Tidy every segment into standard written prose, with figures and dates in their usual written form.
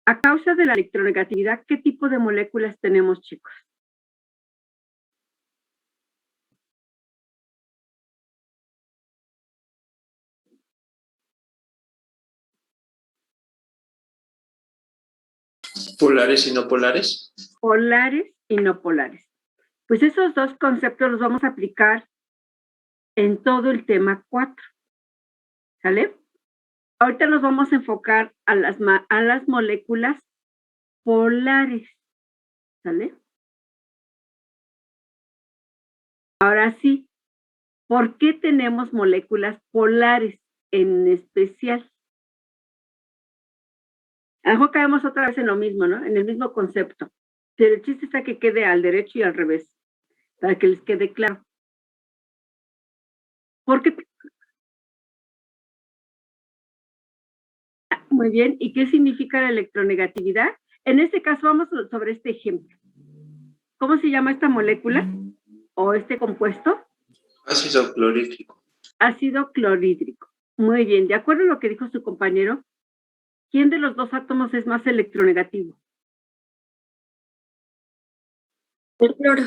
A causa de la electronegatividad, ¿qué tipo de moléculas tenemos, chicos? ¿Polares y no polares? Polares y no polares. Pues esos dos conceptos los vamos a aplicar en todo el tema 4. ¿Sale? Ahorita nos vamos a enfocar a las moléculas polares. ¿Sale? Ahora sí, ¿por qué tenemos moléculas polares en especial? A lo mejor caemos otra vez en lo mismo, ¿no? En el mismo concepto. Pero el chiste está que quede al derecho y al revés, para que les quede claro. ¿Por qué? Muy bien. ¿Y qué significa la electronegatividad? En este caso vamos sobre este ejemplo. ¿Cómo se llama esta molécula o este compuesto? Ácido clorhídrico. Ácido clorhídrico. Muy bien. De acuerdo a lo que dijo su compañero, ¿quién de los dos átomos es más electronegativo? El cloro.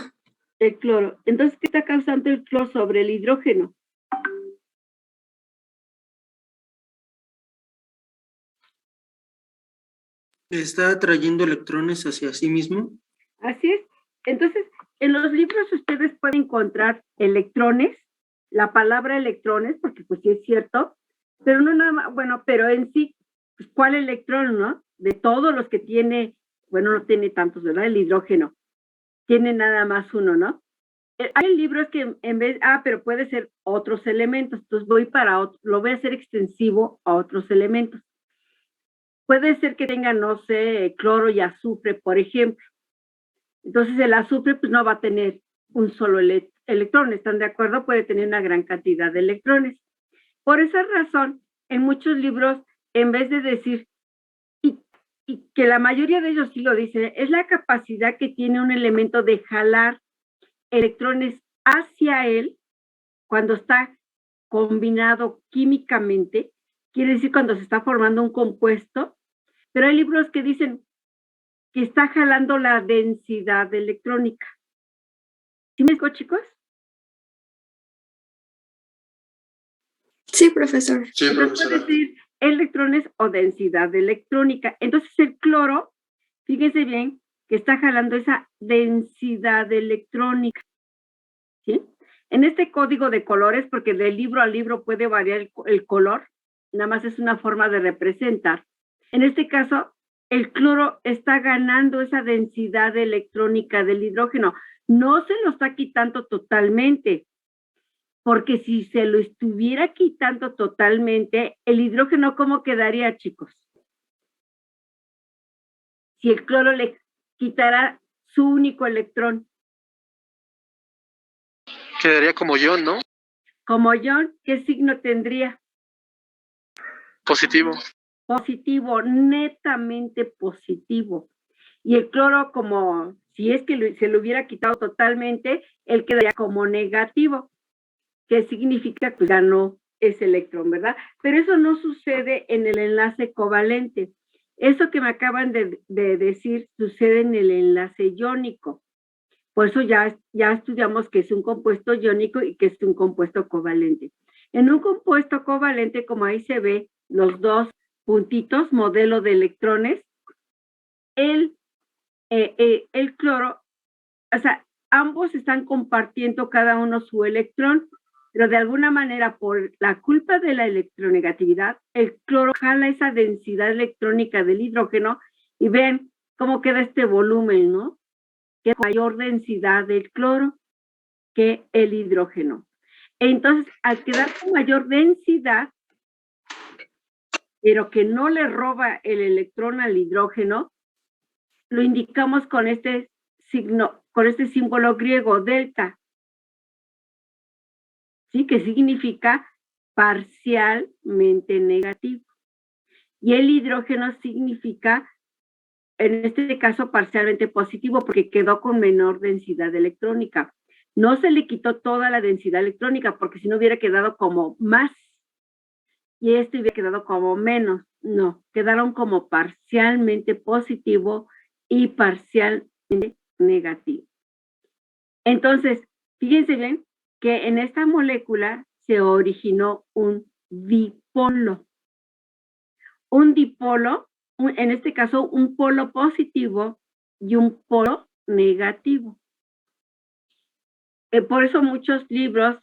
El cloro. Entonces, ¿qué está causando el cloro sobre el hidrógeno? ¿Está atrayendo electrones hacia sí mismo? Así es. Entonces, en los libros ustedes pueden encontrar electrones, la palabra electrones, porque pues sí es cierto, pero no nada más, bueno, pero en sí, pues, ¿cuál electrón, no? De todos los que tiene, bueno, no tiene tantos, ¿verdad? El hidrógeno. Tiene nada más uno, ¿no? Hay libros que en vez, pero puede ser otros elementos, entonces lo voy a hacer extensivo a otros elementos. Puede ser que tenga, no sé, cloro y azufre, por ejemplo. Entonces el azufre pues no va a tener un solo electrón, ¿están de acuerdo? Puede tener una gran cantidad de electrones. Por esa razón, en muchos libros, en vez de decir, y que la mayoría de ellos sí lo dicen, es la capacidad que tiene un elemento de jalar electrones hacia él cuando está combinado químicamente, quiere decir cuando se está formando un compuesto, pero hay libros que dicen que está jalando la densidad electrónica. ¿Sí me escucho, chicos? Sí, profesor. Sí, Entonces profesora. puede decir electrones o densidad electrónica. Entonces el cloro, fíjense bien, que está jalando esa densidad electrónica. ¿Sí? En este código de colores, porque de libro a libro puede variar el color, nada más es una forma de representar. En este caso, el cloro está ganando esa densidad electrónica del hidrógeno. No se lo está quitando totalmente, porque si se lo estuviera quitando totalmente, el hidrógeno, ¿cómo quedaría, chicos? Si el cloro le quitara su único electrón. Quedaría como yo, ¿no? Como ion, ¿qué signo tendría? Positivo. Positivo, netamente positivo. Y el cloro, como si es que se lo hubiera quitado totalmente, él quedaría como negativo, que significa que ganó ese electrón, ¿verdad? Pero eso no sucede en el enlace covalente. Eso que me acaban de decir sucede en el enlace iónico. Por eso ya estudiamos que es un compuesto iónico y que es un compuesto covalente. En un compuesto covalente, como ahí se ve, los dos puntitos, modelo de electrones, el cloro, o sea, ambos están compartiendo cada uno su electrón, pero de alguna manera, por la culpa de la electronegatividad, el cloro jala esa densidad electrónica del hidrógeno y ven cómo queda este volumen, ¿no? Que es mayor densidad del cloro que el hidrógeno. Entonces, al quedar con mayor densidad, pero que no le roba el electrón al hidrógeno, lo indicamos con este signo, con este símbolo griego, delta, ¿sí? Que significa parcialmente negativo. Y el hidrógeno significa, en este caso, parcialmente positivo, porque quedó con menor densidad electrónica. No se le quitó toda la densidad electrónica, porque si no hubiera quedado como más, y este hubiera quedado como menos. No, quedaron como parcialmente positivo y parcialmente negativo. Entonces, fíjense bien que en esta molécula se originó un dipolo. Un dipolo, en este caso, un polo positivo y un polo negativo. Por eso muchos libros,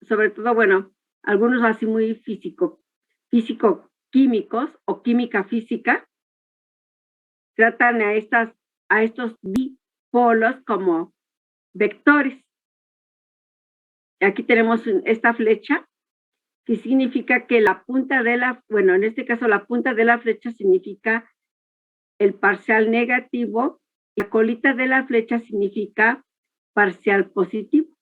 sobre todo, bueno, algunos así muy físico-químicos o química física, tratan a estos dipolos como vectores. Aquí tenemos esta flecha que significa que la punta de bueno, en este caso la punta de la flecha significa el parcial negativo y la colita de la flecha significa parcial positivo.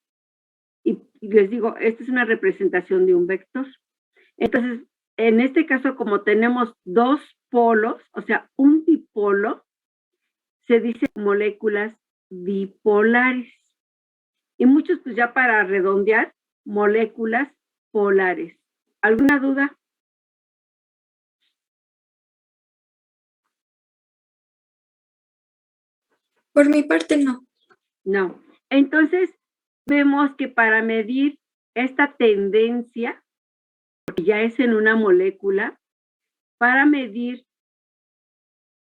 Y les digo, esta es una representación de un vector. Entonces, en este caso, como tenemos dos polos, o sea, un dipolo, se dice moléculas dipolares. Y muchos, pues ya para redondear, moléculas polares. ¿Alguna duda? Por mi parte, no. No. Entonces, vemos que para medir esta tendencia, porque ya es en una molécula, para medir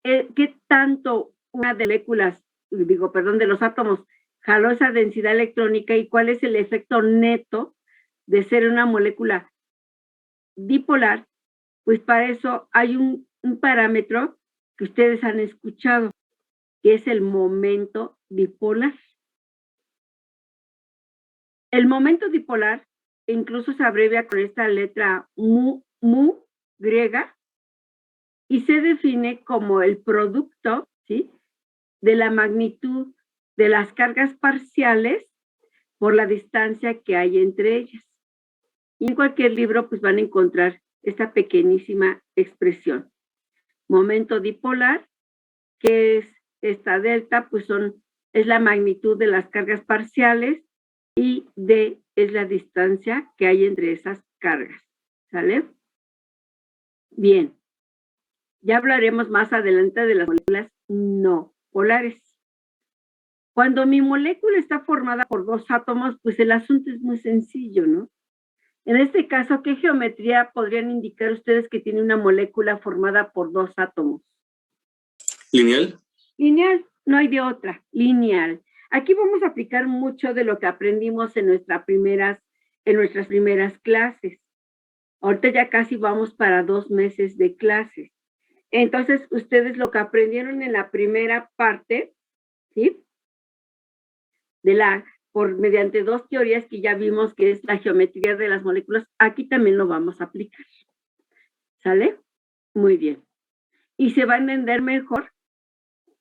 qué tanto una de moléculas, de los átomos, jaló esa densidad electrónica y cuál es el efecto neto de ser una molécula dipolar, pues para eso hay un parámetro que ustedes han escuchado, que es el momento dipolar. El momento dipolar incluso se abrevia con esta letra mu griega y se define como el producto, ¿sí?, de la magnitud de las cargas parciales por la distancia que hay entre ellas. Y en cualquier libro pues van a encontrar esta pequeñísima expresión. Momento dipolar, que es esta delta, pues es la magnitud de las cargas parciales y D es la distancia que hay entre esas cargas. ¿Sale? Bien. Ya hablaremos más adelante de las moléculas no polares. Cuando mi molécula está formada por dos átomos, pues el asunto es muy sencillo, ¿no? En este caso, ¿qué geometría podrían indicar ustedes que tiene una molécula formada por dos átomos? ¿Lineal? Lineal, no hay de otra, lineal. Aquí vamos a aplicar mucho de lo que aprendimos en nuestras primeras clases. Ahorita ya casi vamos para 2 meses de clases. Entonces, ustedes lo que aprendieron en la primera parte, ¿sí?, mediante dos teorías que ya vimos, que es la geometría de las moléculas, aquí también lo vamos a aplicar. ¿Sale? Muy bien. Y se va a entender mejor,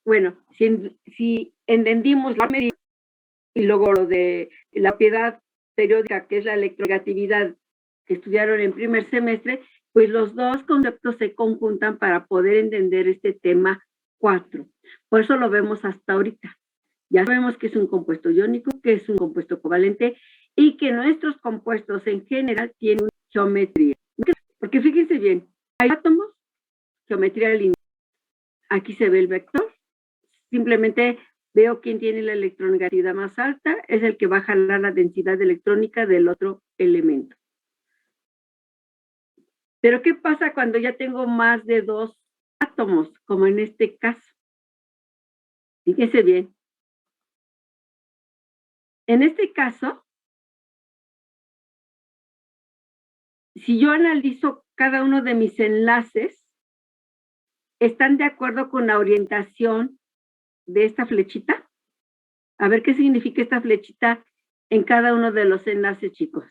bueno, si entendimos la medida y luego lo de la propiedad periódica, que es la electronegatividad, que estudiaron en primer semestre, pues los dos conceptos se conjuntan para poder entender este tema 4. Por eso lo vemos hasta ahorita. Ya sabemos que es un compuesto iónico, que es un compuesto covalente y que nuestros compuestos en general tienen una geometría. Porque fíjense bien, hay átomos, geometría lineal. Aquí se ve el vector. Simplemente veo quién tiene la electronegatividad más alta, es el que va a jalar la densidad electrónica del otro elemento. Pero ¿qué pasa cuando ya tengo más de dos átomos, como en este caso? Fíjense bien. En este caso, si yo analizo cada uno de mis enlaces, ¿están de acuerdo con la orientación de esta flechita? A ver qué significa esta flechita en cada uno de los enlaces, chicos.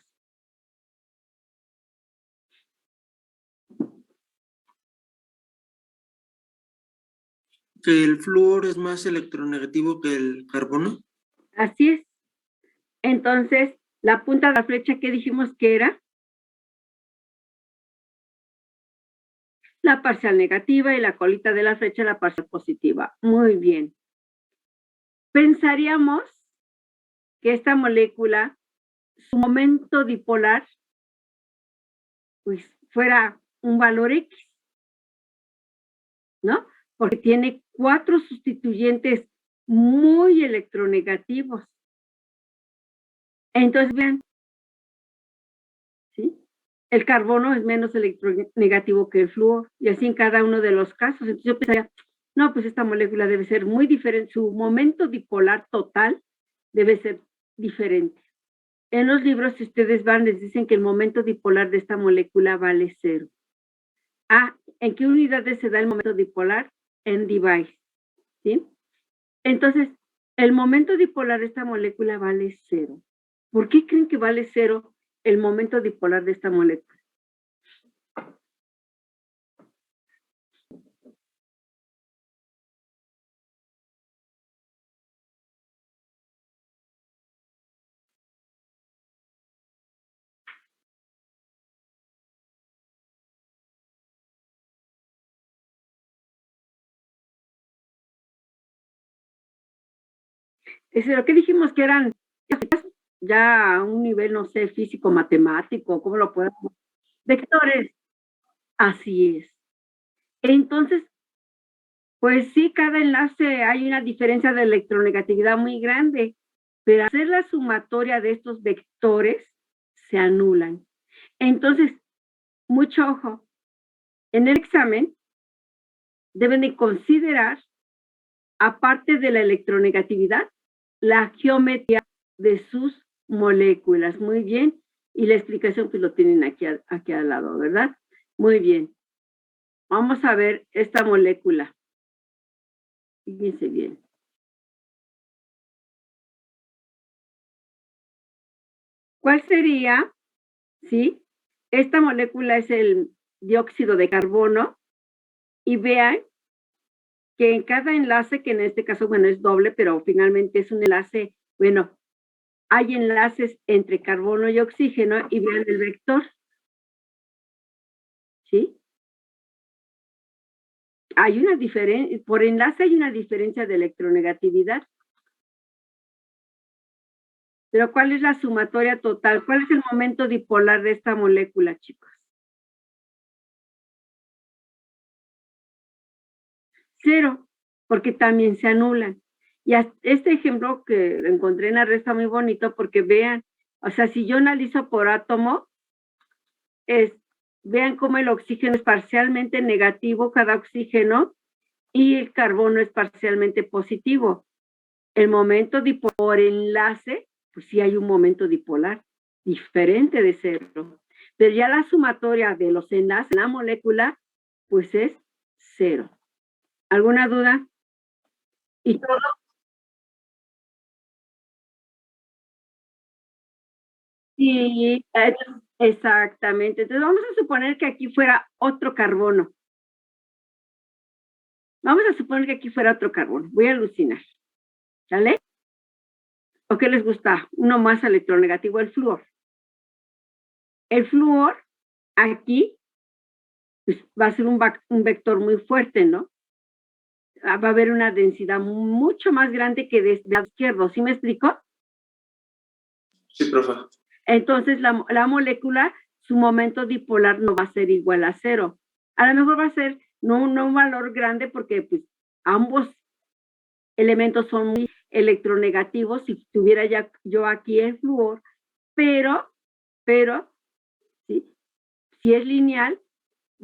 ¿Que el flúor es más electronegativo que el carbono? Así es. Entonces, la punta de la flecha, ¿qué dijimos que era? La parcial negativa y la colita de la flecha, la parcial positiva. Muy bien. Pensaríamos que esta molécula, su momento dipolar, pues fuera un valor X. ¿no? Porque tiene 4 sustituyentes muy electronegativos. Entonces, vean, ¿sí? El carbono es menos electronegativo que el flúor, y así en cada uno de los casos. Entonces yo pensaría, no, pues esta molécula debe ser muy diferente, su momento dipolar total debe ser diferente. En los libros, si ustedes van, les dicen que el momento dipolar de esta molécula vale 0. Ah, ¿en qué unidades se da el momento dipolar? En device, ¿sí? Entonces, el momento dipolar de esta molécula vale 0. ¿Por qué creen que vale 0 el momento dipolar de esta molécula? Es lo que dijimos que eran ya a un nivel, no sé, físico, matemático, ¿cómo lo podemos? Vectores, así es. Entonces, pues sí, cada enlace hay una diferencia de electronegatividad muy grande, pero hacer la sumatoria de estos vectores se anulan. Entonces, mucho ojo, en el examen deben de considerar, aparte de la electronegatividad, la geometría de sus moléculas. Muy bien. Y la explicación pues lo tienen aquí al lado, ¿verdad? Muy bien. Vamos a ver esta molécula. Fíjense bien. ¿Cuál sería? ¿Sí? Esta molécula es el dióxido de carbono y vean que en cada enlace, que en este caso, bueno, es doble, pero finalmente es un enlace, bueno, hay enlaces entre carbono y oxígeno y vean el vector, ¿sí? Hay una diferencia, por enlace hay una diferencia de electronegatividad. Pero ¿cuál es la sumatoria total? ¿Cuál es el momento dipolar de esta molécula, chicos? 0, porque también se anulan. Y este ejemplo que encontré en la red está muy bonito porque vean, o sea, si yo analizo por átomo, vean cómo el oxígeno es parcialmente negativo, cada oxígeno, y el carbono es parcialmente positivo. El momento dipolar por enlace, pues sí hay un momento dipolar diferente de 0. Pero ya la sumatoria de los enlaces en la molécula, pues es 0. ¿Alguna duda? Y todo. Sí, exactamente. Entonces vamos a suponer que aquí fuera otro carbono. Vamos a suponer que aquí fuera otro carbono. Voy a alucinar. ¿Sale? ¿O qué les gusta? Uno más electronegativo, el flúor. El flúor aquí pues, va a ser un vector muy fuerte, ¿no? Va a haber una densidad mucho más grande que desde el lado izquierdo. ¿Sí me explico? Sí, profe. Entonces, la molécula, su momento dipolar no va a ser igual a 0. A lo mejor va a ser no un valor grande porque pues, ambos elementos son muy electronegativos. Si tuviera ya yo aquí el flúor, pero ¿sí? Si es lineal,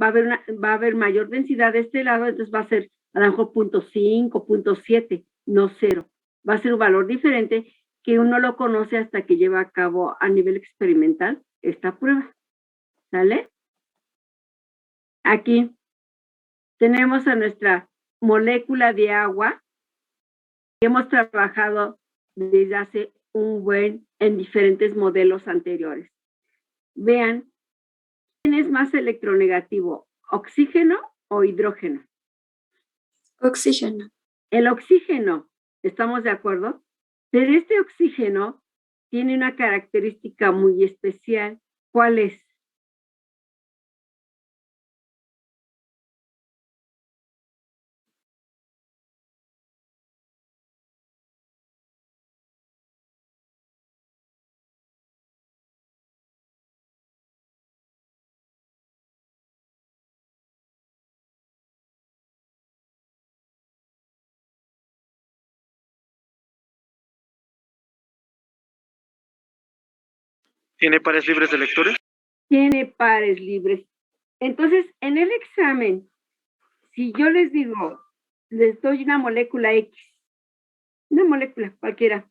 va a haber mayor densidad de este lado, entonces va a ser a lo mejor 0.5, 0.7, no 0. Va a ser un valor diferente que uno lo conoce hasta que lleva a cabo a nivel experimental esta prueba. ¿Sale? Aquí tenemos a nuestra molécula de agua que hemos trabajado desde hace en diferentes modelos anteriores. Vean, ¿quién es más electronegativo? ¿Oxígeno o hidrógeno? Oxígeno. El oxígeno, ¿estamos de acuerdo? Pero este oxígeno tiene una característica muy especial. ¿Cuál es? ¿Tiene pares libres de electrones? Tiene pares libres. Entonces, en el examen, si yo les digo, les doy una molécula X, una molécula cualquiera,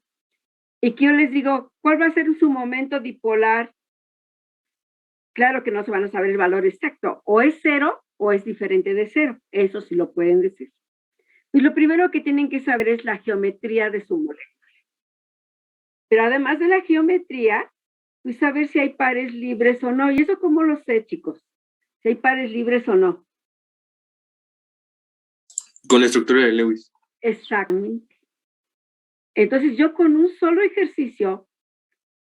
y que yo les digo, ¿cuál va a ser su momento dipolar? Claro que no se van a saber el valor exacto, o es 0 o es diferente de 0, eso sí lo pueden decir. Y lo primero que tienen que saber es la geometría de su molécula. Pero además de la geometría, pues saber si hay pares libres o no. ¿Y eso cómo lo sé, chicos? Si hay pares libres o no. Con la estructura de Lewis. Exactamente. Entonces yo con un solo ejercicio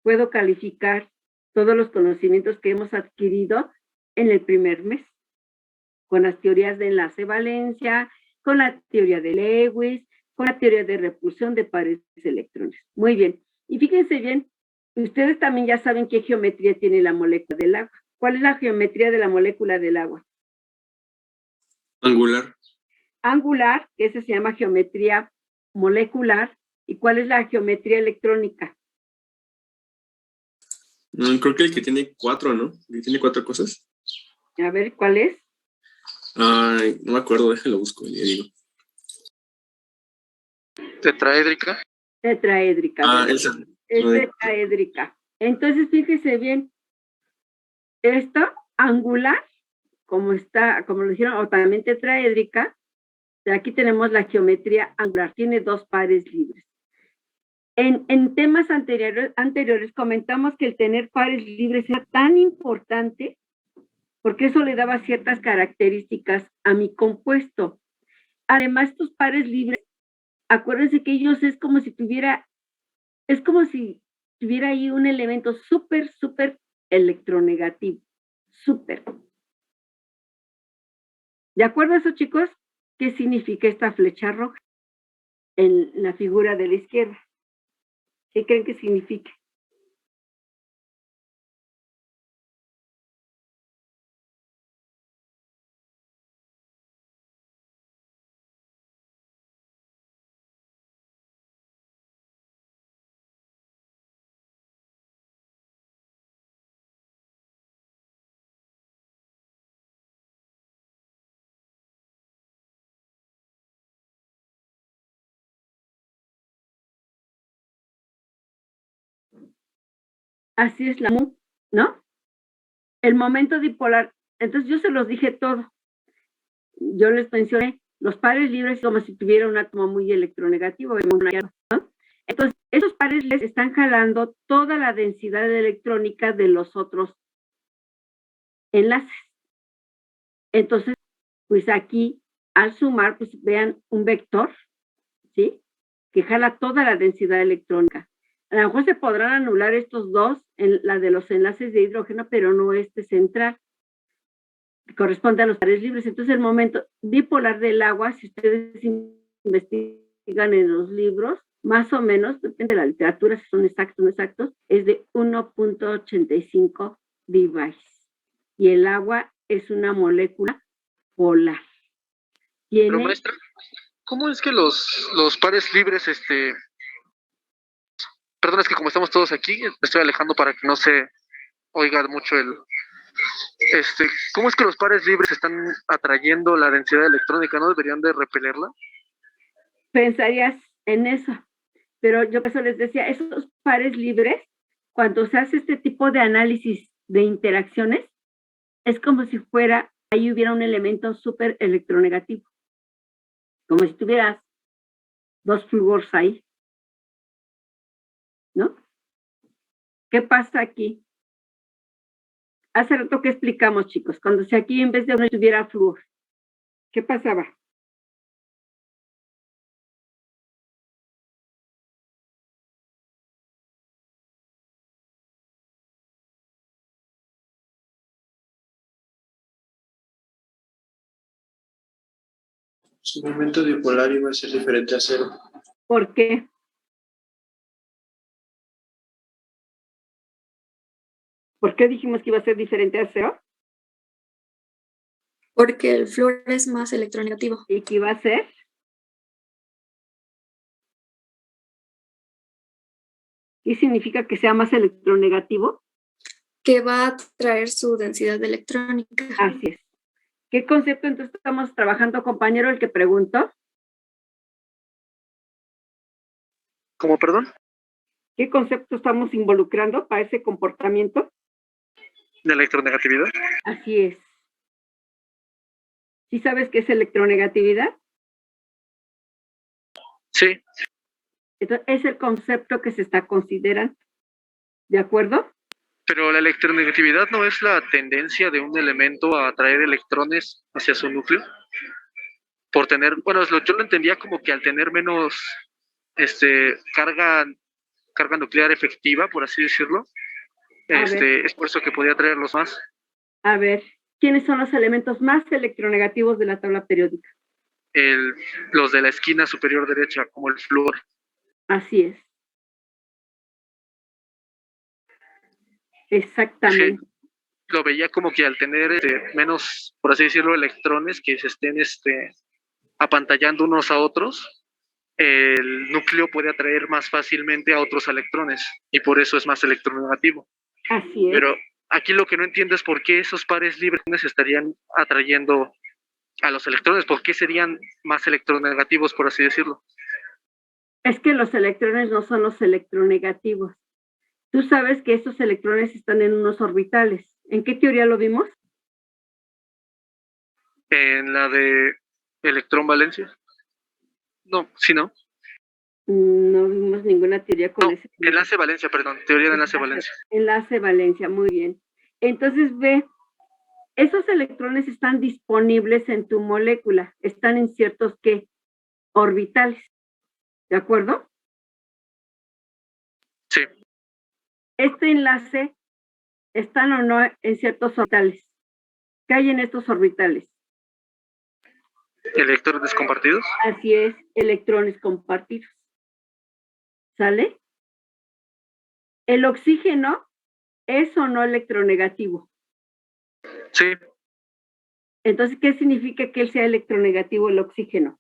puedo calificar todos los conocimientos que hemos adquirido en el primer mes, con las teorías de enlace-valencia, con la teoría de Lewis, con la teoría de repulsión de pares de electrones. Muy bien. Y fíjense bien, ustedes también ya saben qué geometría tiene la molécula del agua. ¿Cuál es la geometría de la molécula del agua? Angular. Angular, que esa se llama geometría molecular. ¿Y cuál es la geometría electrónica? Creo que el que tiene 4, ¿no? El que tiene 4 cosas. A ver, ¿cuál es? Ay, no me acuerdo, déjalo busco, ya digo. ¿Tetraédrica? Tetraédrica. Esa. Es tetraédrica. Entonces, fíjese bien, esta angular, como lo dijeron, o también tetraédrica, aquí tenemos la geometría angular, tiene 2 pares libres. En temas anteriores comentamos que el tener pares libres era tan importante porque eso le daba ciertas características a mi compuesto. Además, estos pares libres, acuérdense que ellos es como si tuviera ahí un elemento súper electronegativo. Súper. ¿De acuerdo a eso, chicos? ¿Qué significa esta flecha roja en la figura de la izquierda? ¿Qué creen que significa? Así es la MU, ¿no? El momento dipolar. Entonces yo se los dije todo. Yo les mencioné los pares libres como si tuviera un átomo muy electronegativo, ¿no? Entonces, esos pares les están jalando toda la densidad electrónica de los otros enlaces. Entonces, pues aquí, al sumar, pues vean un vector, ¿sí? Que jala toda la densidad electrónica. A lo mejor se podrán anular estos dos, la de los enlaces de hidrógeno, pero no este central, que corresponde a los pares libres. Entonces, el momento dipolar del agua, si ustedes investigan en los libros, más o menos, depende de la literatura, si son exactos o no exactos, es de 1.85 device. Y el agua es una molécula polar. Pero maestra, ¿cómo es que los pares libres, perdón, es que como estamos todos aquí, me estoy alejando para que no se oiga mucho ¿cómo es que los pares libres están atrayendo la densidad electrónica? ¿No deberían de repelerla? Pensarías en eso, pero yo por eso les decía, esos pares libres, cuando se hace este tipo de análisis de interacciones, es como si ahí hubiera un elemento súper electronegativo, como si tuvieras 2 flúors ahí, ¿no? ¿Qué pasa aquí? Hace rato que explicamos, chicos, cuando si aquí en vez de uno tuviera flúor, ¿qué pasaba? Su momento dipolar iba a ser diferente a 0. ¿Por qué? ¿Por qué dijimos que iba a ser diferente a 0? Porque el flúor es más electronegativo. ¿Y qué iba a ser? ¿Qué significa que sea más electronegativo? Que va a traer su densidad electrónica. Así es. ¿Qué concepto entonces estamos trabajando, compañero, el que preguntó? ¿Cómo, perdón? ¿Qué concepto estamos involucrando para ese comportamiento? ¿De electronegatividad? Así es. ¿Sí sabes qué es electronegatividad? Sí. Entonces, es el concepto que se está considerando. ¿De acuerdo? Pero la electronegatividad no es la tendencia de un elemento a atraer electrones hacia su núcleo. Por tener, bueno, yo lo entendía como que al tener menos carga nuclear efectiva, por así decirlo, es por eso que podía atraerlos más. A ver, ¿quiénes son los elementos más electronegativos de la tabla periódica? Los de la esquina superior derecha, como el flúor. Así es. Exactamente. Sí, lo veía como que al tener menos, por así decirlo, electrones que se estén apantallando unos a otros, el núcleo puede atraer más fácilmente a otros electrones y por eso es más electronegativo. Así es. Pero aquí lo que no entiendo es por qué esos pares libres estarían atrayendo a los electrones, por qué serían más electronegativos, por así decirlo. Es que los electrones no son los electronegativos. Tú sabes que estos electrones están en unos orbitales. ¿En qué teoría lo vimos? En la de electrón valencia. No, sí, no. No vimos ninguna teoría con ese. Enlace valencia, perdón, teoría de enlace valencia. Enlace valencia, muy bien. Entonces ve, esos electrones están disponibles en tu molécula, están en ciertos ¿qué? Orbitales, ¿de acuerdo? Sí. Este enlace están o no en ciertos orbitales. ¿Qué hay en estos orbitales? ¿Electrones compartidos? Así es, electrones compartidos. ¿Sale? ¿El oxígeno es o no electronegativo? Sí. Entonces, ¿qué significa que él sea electronegativo el oxígeno?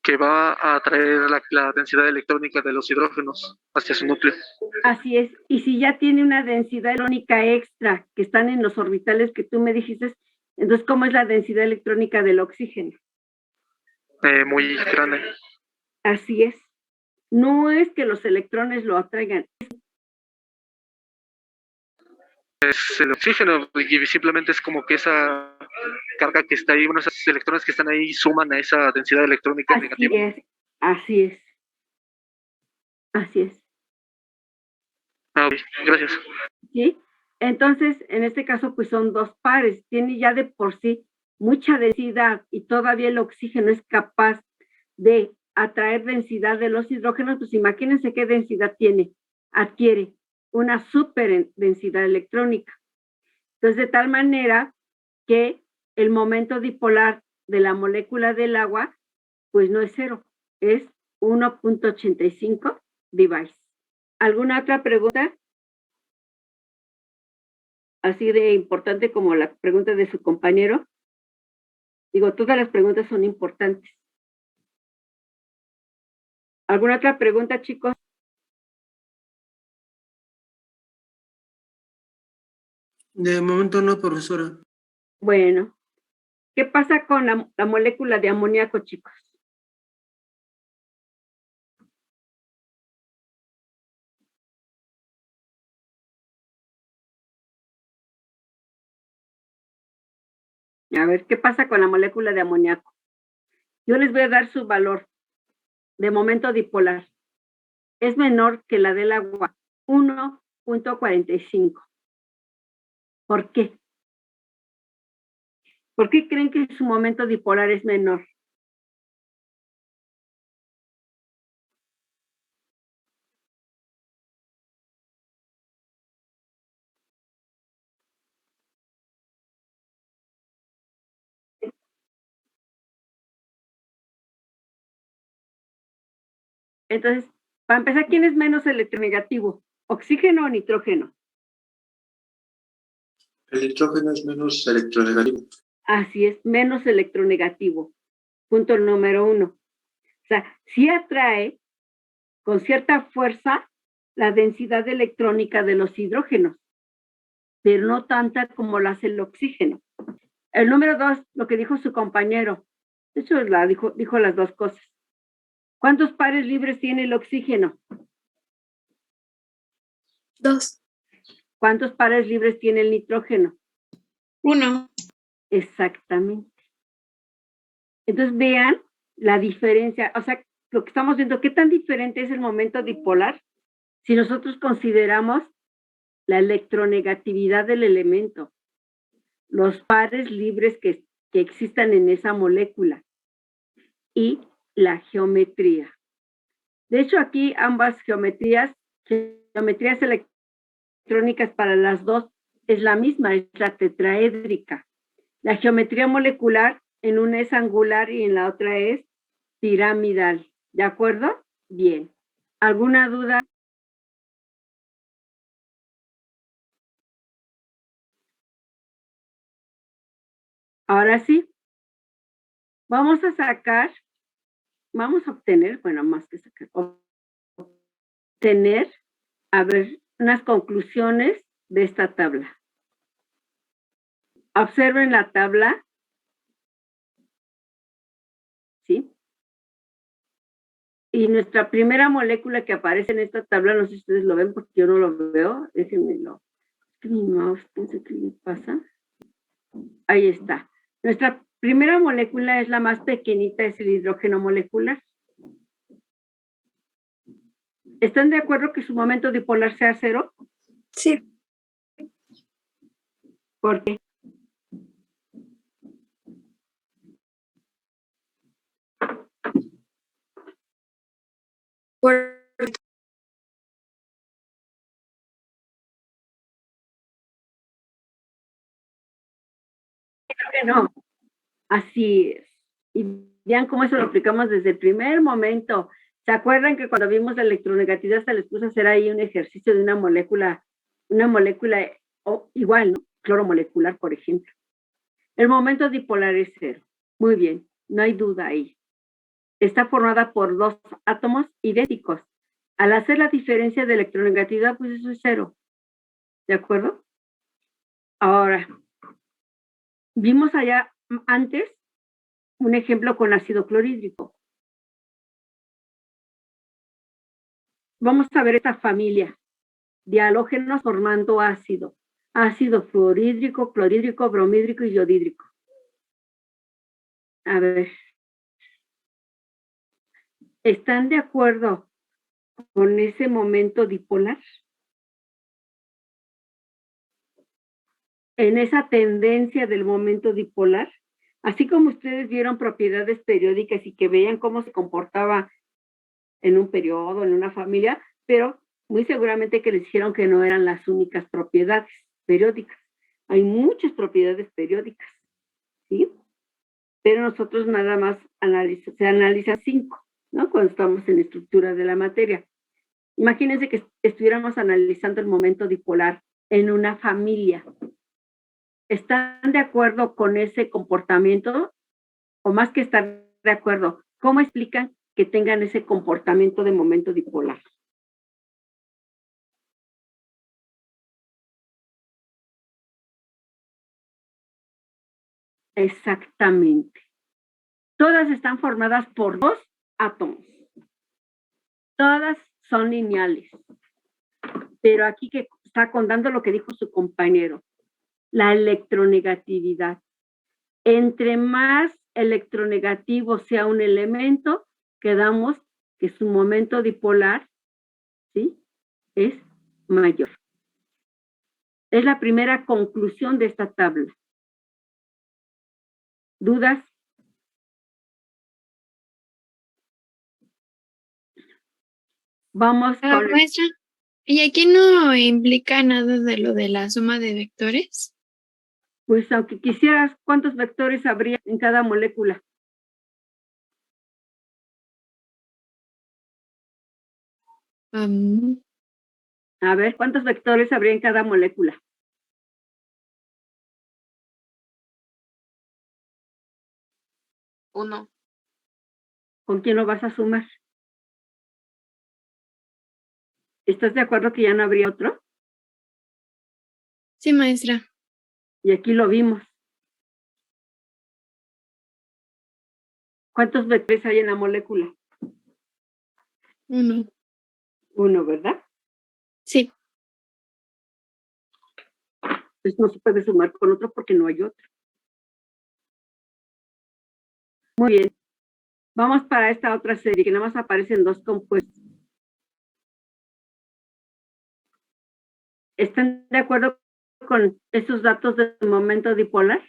Que va a atraer la densidad electrónica de los hidrógenos hacia su núcleo. Así es. Y si ya tiene una densidad electrónica extra que están en los orbitales que tú me dijiste, entonces, ¿cómo es la densidad electrónica del oxígeno? Muy grande. Así es. No es que los electrones lo atraigan. Es el oxígeno y simplemente es como que esa carga que está ahí, bueno, esos electrones que están ahí suman a esa densidad electrónica negativa. Así es. Así es. Ah, ok, gracias. ¿Sí? Entonces, en este caso, pues son dos pares. Tiene ya de por sí mucha densidad y todavía el oxígeno es capaz de atraer densidad de los hidrógenos. Pues imagínense qué densidad tiene. Adquiere una super densidad electrónica. Entonces, de tal manera que el momento dipolar de la molécula del agua, pues no es 0, es 1.85 device. ¿Alguna otra pregunta? Así de importante como la pregunta de su compañero. Digo, todas las preguntas son importantes. ¿Alguna otra pregunta, chicos? De momento no, profesora. Bueno, ¿qué pasa con la molécula de amoníaco, chicos? A ver, ¿qué pasa con la molécula de amoníaco? Yo les voy a dar su valor de momento dipolar. Es menor que la del agua, 1.45. ¿Por qué? ¿Por qué creen que su momento dipolar es menor? Entonces, para empezar, ¿quién es menos electronegativo? ¿Oxígeno o nitrógeno? El nitrógeno es menos electronegativo. Así es, menos electronegativo. Punto número 1. O sea, sí atrae con cierta fuerza, la densidad electrónica de los hidrógenos, pero no tanta como la hace el oxígeno. El número 2, lo que dijo su compañero, de hecho dijo las dos cosas. ¿Cuántos pares libres tiene el oxígeno? 2. ¿Cuántos pares libres tiene el nitrógeno? 1. Exactamente. Entonces vean la diferencia, o sea, lo que estamos viendo, qué tan diferente es el momento dipolar si nosotros consideramos la electronegatividad del elemento, los pares libres que existan en esa molécula y la geometría. De hecho, aquí ambas geometrías electrónicas para las dos es la misma, es la tetraédrica. La geometría molecular en una es angular y en la otra es piramidal. ¿De acuerdo? Bien. ¿Alguna duda? Ahora sí, vamos a obtener, bueno, más que sacar, obtener, a ver, unas conclusiones de esta tabla. Observen la tabla, ¿sí? Y nuestra primera molécula que aparece en esta tabla, no sé si ustedes lo ven porque yo no lo veo, déjenmelo. Es que mi mouse, pensé que le pasa. Ahí está. Nuestra primera molécula es la más pequeñita, es el hidrógeno molecular. ¿Están de acuerdo que su momento dipolar sea 0? Sí. ¿Por qué? Por Que no. Así es. Y vean cómo eso lo aplicamos desde el primer momento. ¿Se acuerdan que cuando vimos la electronegatividad se les puso a hacer ahí un ejercicio de una molécula igual, ¿no? Cloro molecular, por ejemplo. El momento dipolar es 0. Muy bien, no hay duda ahí. Está formada por dos átomos idénticos. Al hacer la diferencia de electronegatividad, pues eso es 0. ¿De acuerdo? Ahora, vimos allá antes un ejemplo con ácido clorhídrico. Vamos a ver esta familia de halógenos formando ácido. Ácido fluorhídrico, clorhídrico, bromhídrico y iodídrico. A ver. ¿Están de acuerdo con ese momento dipolar? En esa tendencia del momento dipolar, así como ustedes vieron propiedades periódicas y que veían cómo se comportaba en un periodo, en una familia, pero muy seguramente que les dijeron que no eran las únicas propiedades periódicas. Hay muchas propiedades periódicas, ¿sí? Pero nosotros nada más se analizan 5, ¿no? Cuando estamos en estructura de la materia. Imagínense que estuviéramos analizando el momento dipolar en una familia. ¿Están de acuerdo con ese comportamiento? O más que estar de acuerdo, ¿cómo explican que tengan ese comportamiento de momento dipolar? Exactamente. Todas están formadas por dos átomos. Todas son lineales. Pero aquí que está contando lo que dijo su compañero, la electronegatividad. Entre más electronegativo sea un elemento, quedamos que su momento dipolar, ¿sí?, es mayor. Es la primera conclusión de esta tabla. ¿Dudas? Vamos con... Maestra, ¿y aquí no implica nada de lo de la suma de vectores? Pues aunque quisieras, ¿cuántos vectores habría en cada molécula? A ver, ¿cuántos vectores habría en cada molécula? 1. ¿Con quién lo vas a sumar? ¿Estás de acuerdo que ya no habría otro? Sí, maestra. Y aquí lo vimos. ¿Cuántos vectores hay en la molécula? 1. Uno, ¿verdad? Sí. Entonces no se puede sumar con otro porque no hay otro. Muy bien. Vamos para esta otra serie que nada más aparecen 2 compuestos. ¿Están de acuerdo con estos datos del momento dipolar?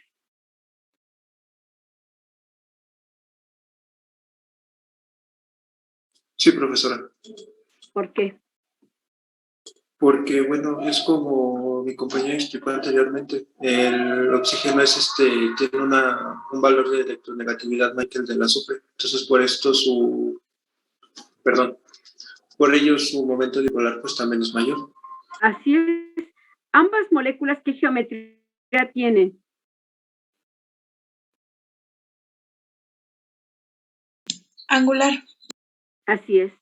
Sí, profesora. ¿Por qué? Porque, bueno, es como mi compañero explicó anteriormente, el oxígeno tiene un valor de electronegatividad mayor que el del azufre. Entonces, por ello su momento dipolar pues también es mayor. Así es. Ambas moléculas, ¿qué geometría tienen? Angular. Así es.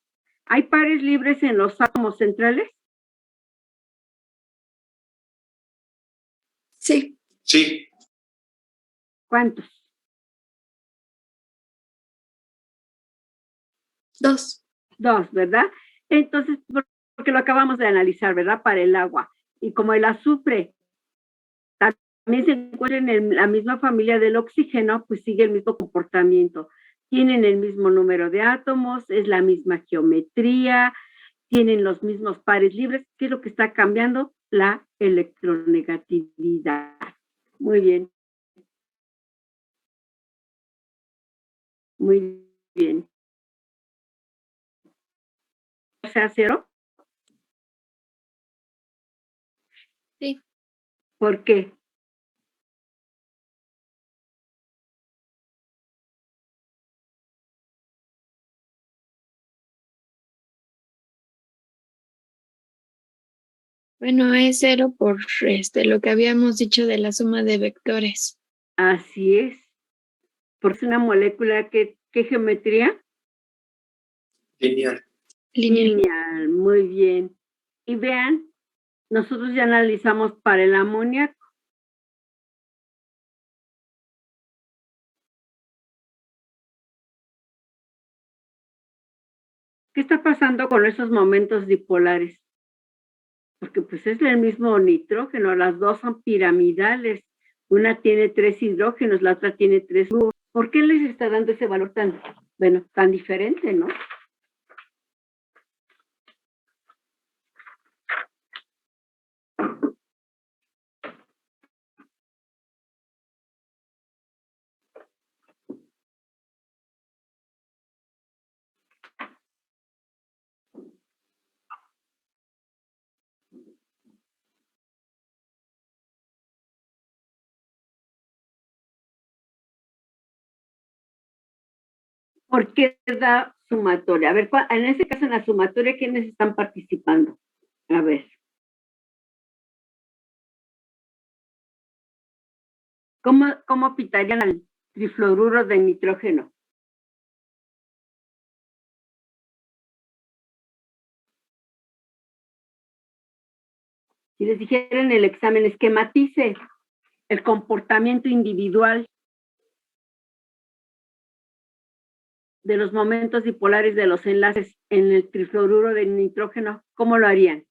¿Hay pares libres en los átomos centrales? Sí. Sí, ¿Cuántos? 2. 2, ¿verdad? Entonces, porque lo acabamos de analizar, ¿verdad? Para el agua. Y como el azufre también se encuentra en la misma familia del oxígeno, pues sigue el mismo comportamiento. Tienen el mismo número de átomos, es la misma geometría, tienen los mismos pares libres. ¿Qué es lo que está cambiando? La electronegatividad. Muy bien. Muy bien. ¿Sea cero? Sí. ¿Por qué? Bueno, es 0 por lo que habíamos dicho de la suma de vectores. Así es. Porque es una molécula que, ¿qué geometría? lineal. Lineal. Lineal, muy bien. Y vean, nosotros ya analizamos para el amoníaco. ¿Qué está pasando con esos momentos dipolares? Porque pues es el mismo nitrógeno, las dos son piramidales. Una tiene 3 hidrógenos, la otra tiene 3 flúor. ¿Por qué les está dando ese valor tan, bueno, tan diferente, no? ¿Por qué da sumatoria? A ver, en ese caso, en la sumatoria, ¿quiénes están participando? A ver. ¿Cómo pitarían al trifluoruro de nitrógeno? Si les dijera en el examen, esquematice el comportamiento individual de los momentos dipolares de los enlaces en el trifluoruro de nitrógeno, ¿cómo lo harían?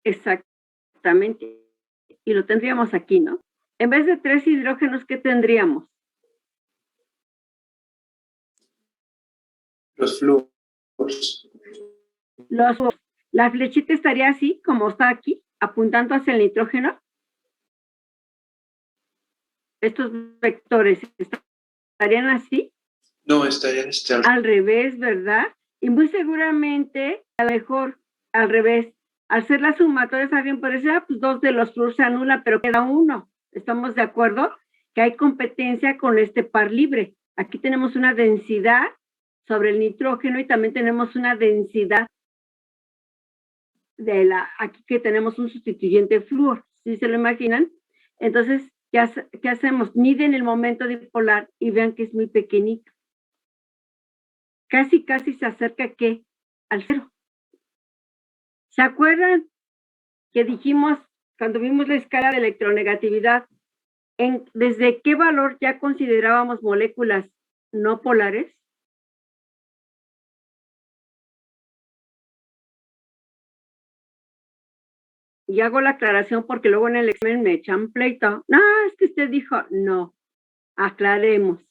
Exactamente. Y lo tendríamos aquí, ¿no? En vez de 3 hidrógenos, ¿qué tendríamos? Los flúors. La flechita estaría así, como está aquí, apuntando hacia el nitrógeno. Estos vectores están estarían así, No, estarían al revés, ¿verdad? Y muy seguramente, a lo mejor, al revés, al ser las sumatorias, alguien puede decir, pues 2 de los fluoros se anulan, pero queda 1. ¿Estamos de acuerdo? Que hay competencia con este par libre. Aquí tenemos una densidad sobre el nitrógeno y también tenemos una densidad aquí que tenemos un sustituyente flúor, ¿sí se lo imaginan? Entonces, ¿qué hacemos? Miden el momento dipolar y vean que es muy pequeñito. Casi se acerca, ¿qué? Al cero. ¿Se acuerdan que dijimos, cuando vimos la escala de electronegatividad, desde qué valor ya considerábamos moléculas no polares? Y hago la aclaración porque luego en el examen me echan pleito. No, es que usted dijo, no, aclaremos.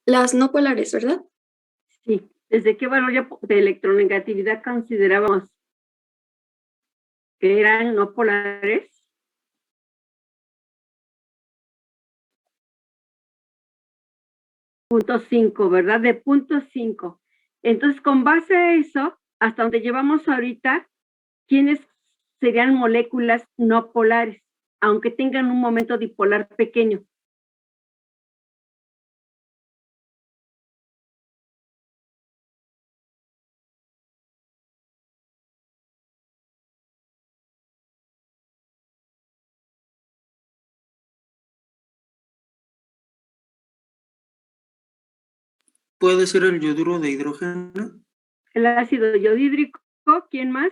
Las no polares, ¿verdad? Sí, ¿desde qué valor de electronegatividad considerábamos que eran no polares? Punto 5, ¿verdad? De punto 5. Entonces, con base a eso, hasta donde llevamos ahorita, ¿quiénes serían moléculas no polares, aunque tengan un momento dipolar pequeño? ¿Puede ser el yoduro de hidrógeno? El ácido yodhídrico, ¿quién más?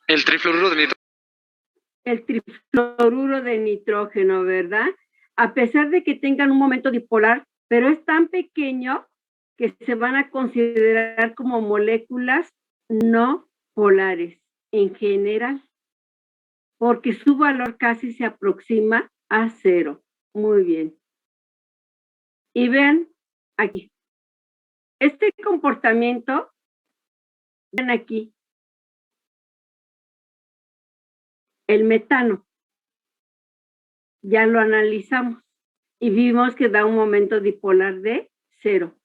El trifluoruro de nitrógeno. El trifluoruro de nitrógeno, ¿verdad? A pesar de que tengan un momento dipolar, pero es tan pequeño que se van a considerar como moléculas no polares en general, porque su valor casi se aproxima a 0. Muy bien. Y vean aquí. Este comportamiento, ven aquí, el metano, ya lo analizamos y vimos que da un momento dipolar de 0.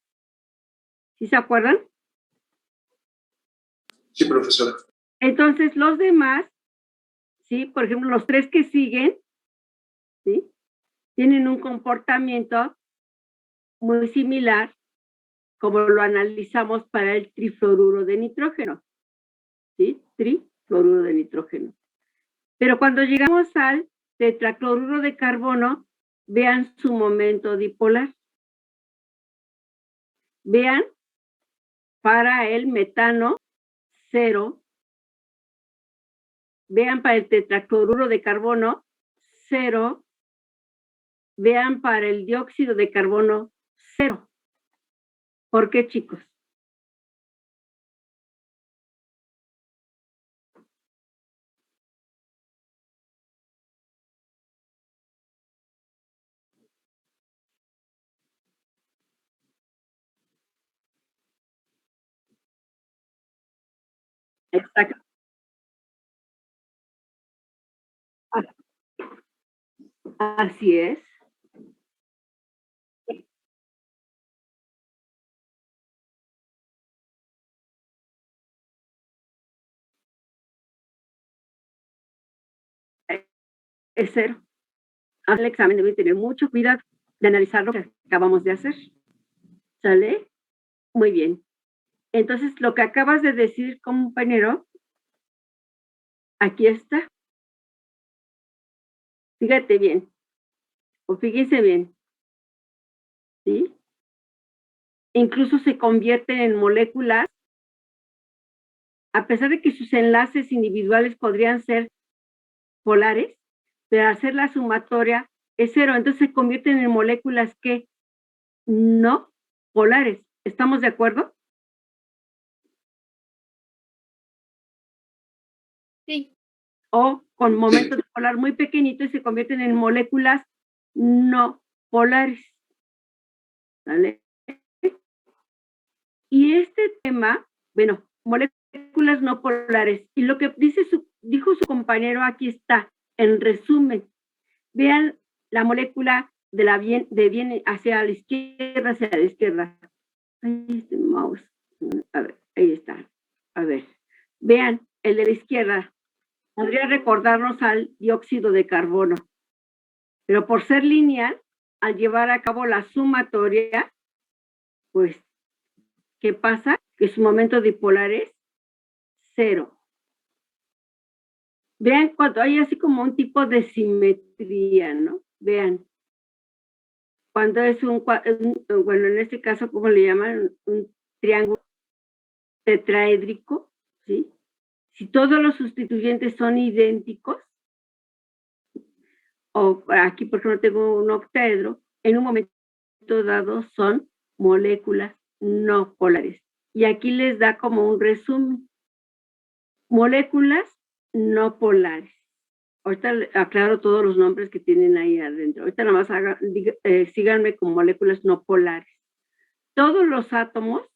¿Sí se acuerdan? Sí, profesora. Entonces, los demás, ¿sí? Por ejemplo, los 3 que siguen, ¿sí? Tienen un comportamiento muy similar como lo analizamos para el trifluoruro de nitrógeno, ¿sí? Trifluoruro de nitrógeno. Pero cuando llegamos al tetracloruro de carbono, vean su momento dipolar. Vean, para el metano, 0. Vean para el tetracloruro de carbono, 0. Vean para el dióxido de carbono, 0. ¿Por qué, chicos? Exacto. Así es. es 0. Haz el examen, debe tener mucho cuidado de analizar lo que acabamos de hacer. ¿Sale? Muy bien. Entonces, lo que acabas de decir, compañero, aquí está. Fíjate bien, o fíjense bien, ¿sí? Incluso se convierten en moléculas, a pesar de que sus enlaces individuales podrían ser polares, pero al hacer la sumatoria es 0, entonces se convierten en moléculas que no polares. ¿Estamos de acuerdo? Sí. O con momentos de polar muy pequeñitos y se convierten en moléculas no polares. ¿Vale? Y este tema, bueno, moléculas no polares, y lo que dijo su compañero aquí está, en resumen. Vean la molécula de bien hacia la izquierda, Ahí está el mouse. A ver, ahí está. A ver, vean, el de la izquierda podría recordarnos al dióxido de carbono, pero por ser lineal, al llevar a cabo la sumatoria, pues, ¿qué pasa? Que su momento dipolar es 0. Vean cuando hay así como un tipo de simetría, ¿no? Vean. Cuando es bueno, en este caso, ¿cómo le llaman? Un triángulo tetraédrico, ¿sí? Si todos los sustituyentes son idénticos, o aquí por ejemplo tengo un octaedro, en un momento dado son moléculas no polares. Y aquí les da como un resumen. Moléculas no polares. Ahorita aclaro todos los nombres que tienen ahí adentro. Ahorita nada más síganme con moléculas no polares. Todos los átomos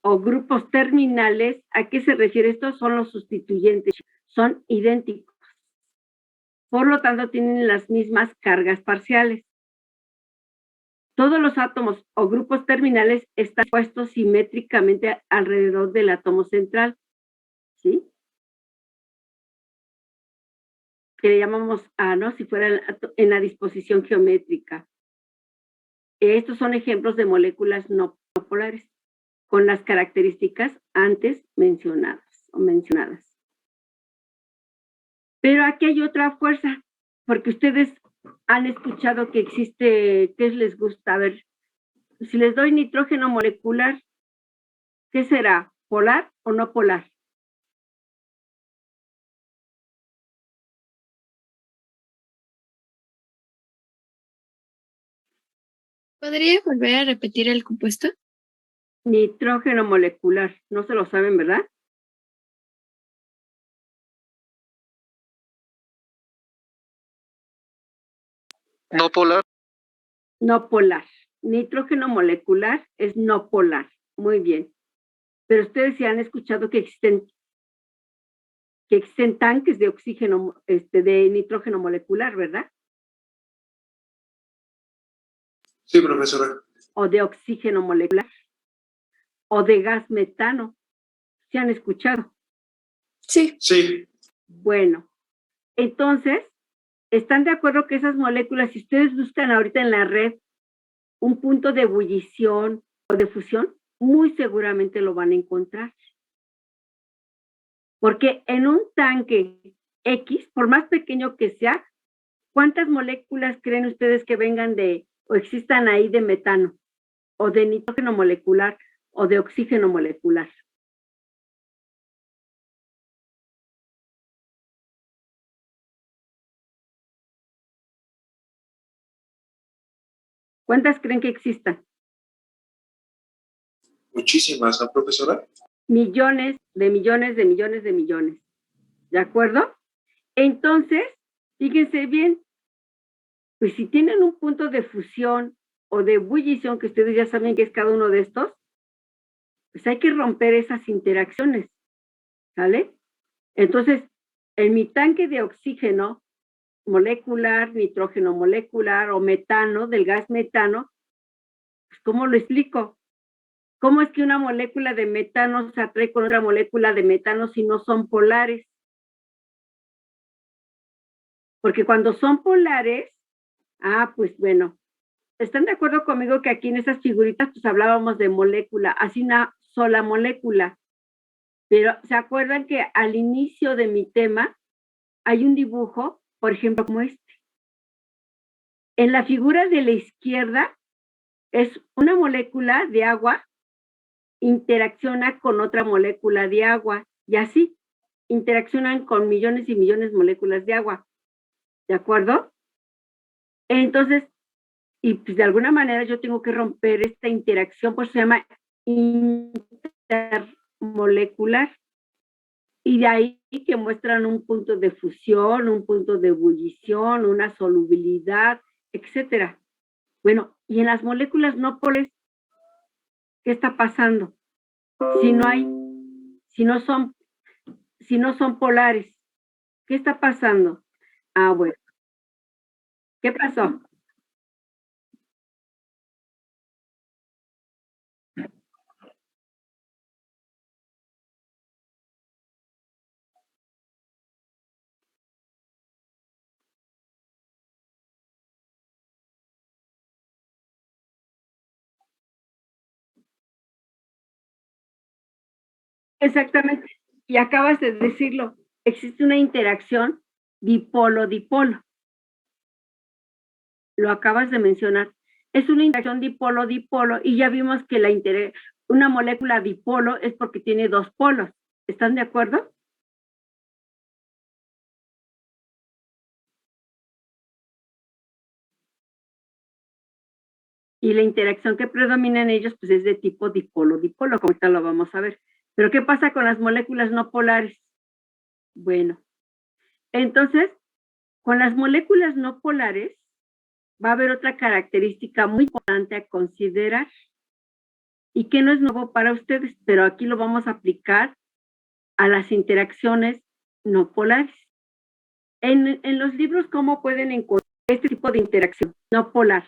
o grupos terminales, ¿a qué se refiere esto? Son los sustituyentes, son idénticos. Por lo tanto, tienen las mismas cargas parciales. Todos los átomos o grupos terminales están puestos simétricamente alrededor del átomo central, ¿sí? Que le llamamos A, ¿no? Si fuera en la disposición geométrica. Estos son ejemplos de moléculas no polares, con las características antes mencionadas o mencionadas. Pero aquí hay otra fuerza, porque ustedes han escuchado que existe, ¿qué les gusta? A ver, si les doy nitrógeno molecular, ¿qué será? ¿Polar o no polar? ¿Podría volver a repetir el compuesto? Nitrógeno molecular, no se lo saben, ¿verdad? No polar. No polar. Nitrógeno molecular es no polar. Muy bien. Pero ustedes sí han escuchado que existen tanques de oxígeno, de nitrógeno molecular, ¿verdad? Sí, profesora. O de oxígeno molecular. O de gas metano. ¿Se han escuchado? Sí. Sí. Bueno, entonces, ¿están de acuerdo que esas moléculas, si ustedes buscan ahorita en la red un punto de ebullición o de fusión, muy seguramente lo van a encontrar? Porque en un tanque X, por más pequeño que sea, ¿cuántas moléculas creen ustedes que vengan o existan ahí de metano, o de nitrógeno molecular, o de oxígeno molecular? ¿Cuántas creen que existan? Muchísimas, ¿no, profesora? Millones de millones de millones de millones. ¿De acuerdo? Entonces, fíjense bien, pues si tienen un punto de fusión o de ebullición, que ustedes ya saben que es cada uno de estos, pues hay que romper esas interacciones, ¿sale? Entonces, en mi tanque de oxígeno molecular, nitrógeno molecular o metano, del gas metano, pues ¿cómo lo explico? ¿Cómo es que una molécula de metano se atrae con otra molécula de metano si no son polares? Porque cuando son polares, pues bueno, ¿están de acuerdo conmigo que aquí en esas figuritas pues hablábamos de molécula, así una sola molécula? Pero ¿se acuerdan que al inicio de mi tema hay un dibujo, por ejemplo, como este? En la figura de la izquierda es una molécula de agua, interacciona con otra molécula de agua y así interaccionan con millones y millones de moléculas de agua. ¿De acuerdo? Entonces, y pues de alguna manera yo tengo que romper esta interacción, pues se llama intermolecular. Y de ahí que muestran un punto de fusión, un punto de ebullición, una solubilidad, etcétera. Bueno, y en las moléculas no polares, ¿qué está pasando? Si no son polares, ¿qué está pasando? Bueno, ¿qué pasó? Exactamente, y acabas de decirlo, existe una interacción dipolo-dipolo. Lo acabas de mencionar. Es una interacción dipolo-dipolo y ya vimos que una molécula dipolo es porque tiene dos polos. ¿Están de acuerdo? Y la interacción que predomina en ellos pues es de tipo dipolo-dipolo, como ahorita lo vamos a ver. Pero ¿qué pasa con las moléculas no polares? Bueno, entonces, con las moléculas no polares va a haber otra característica muy importante a considerar y que no es nuevo para ustedes, pero aquí lo vamos a aplicar a las interacciones no polares. En los libros, ¿cómo pueden encontrar este tipo de interacción no polar?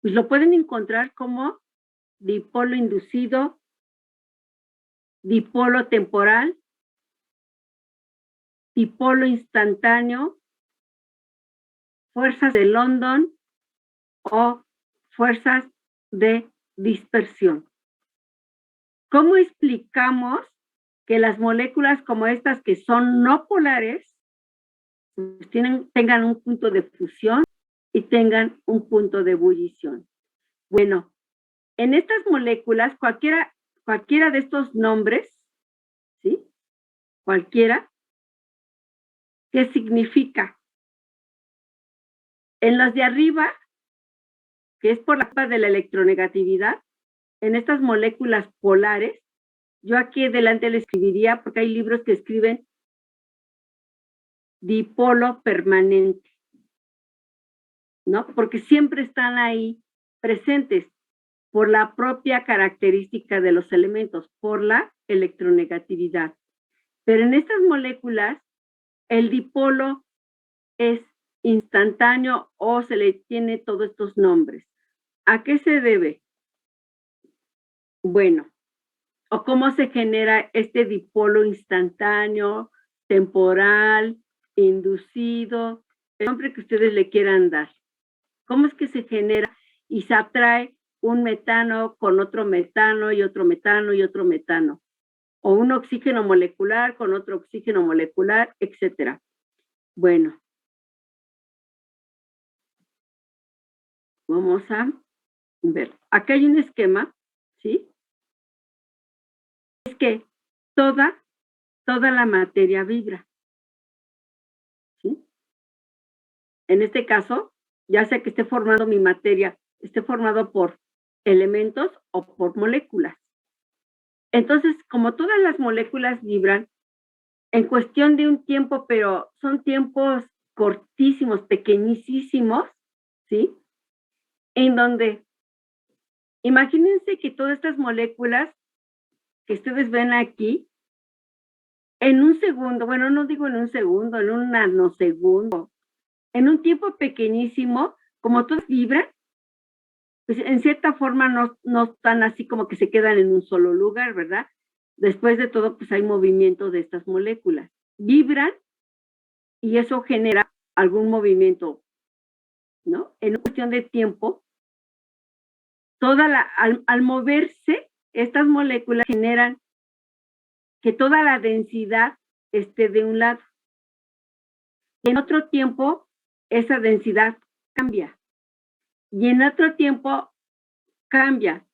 Pues lo pueden encontrar como dipolo inducido, dipolo temporal, dipolo instantáneo, fuerzas de London o fuerzas de dispersión. ¿Cómo explicamos que las moléculas como estas que son no polares pues tengan un punto de fusión y tengan un punto de ebullición? Bueno, en estas moléculas, cualquiera de estos nombres, ¿sí? Cualquiera, ¿qué significa? En los de arriba, que es por la capa de la electronegatividad, en estas moléculas polares, yo aquí delante le escribiría, porque hay libros que escriben dipolo permanente, ¿no? Porque siempre están ahí presentes por la propia característica de los elementos, por la electronegatividad. Pero en estas moléculas, el dipolo es instantáneo o se le tiene todos estos nombres. ¿A qué se debe? Bueno, o cómo se genera este dipolo instantáneo, temporal, inducido, el nombre que ustedes le quieran dar. ¿Cómo es que se genera y se atrae un metano con otro metano y otro metano y otro metano? O un oxígeno molecular con otro oxígeno molecular, etcétera. Bueno, vamos a ver. Acá hay un esquema, ¿sí? Es que toda la materia vibra, ¿sí? En este caso, ya sea que esté formado mi materia, esté formado por elementos o por moléculas. Entonces, como todas las moléculas vibran, en cuestión de un tiempo, pero son tiempos cortísimos, pequeñísimos, ¿sí? En donde, imagínense que todas estas moléculas que ustedes ven aquí, en un segundo, bueno, no digo en un segundo, en un nanosegundo, en un tiempo pequeñísimo, como todas vibran, pues en cierta forma no están así como que se quedan en un solo lugar, ¿verdad? Después de todo, pues hay movimiento de estas moléculas. Vibran y eso genera algún movimiento, ¿no? En cuestión de tiempo, al moverse, estas moléculas generan que toda la densidad esté de un lado. Y en otro tiempo, esa densidad cambia. Y en otro tiempo, cambia.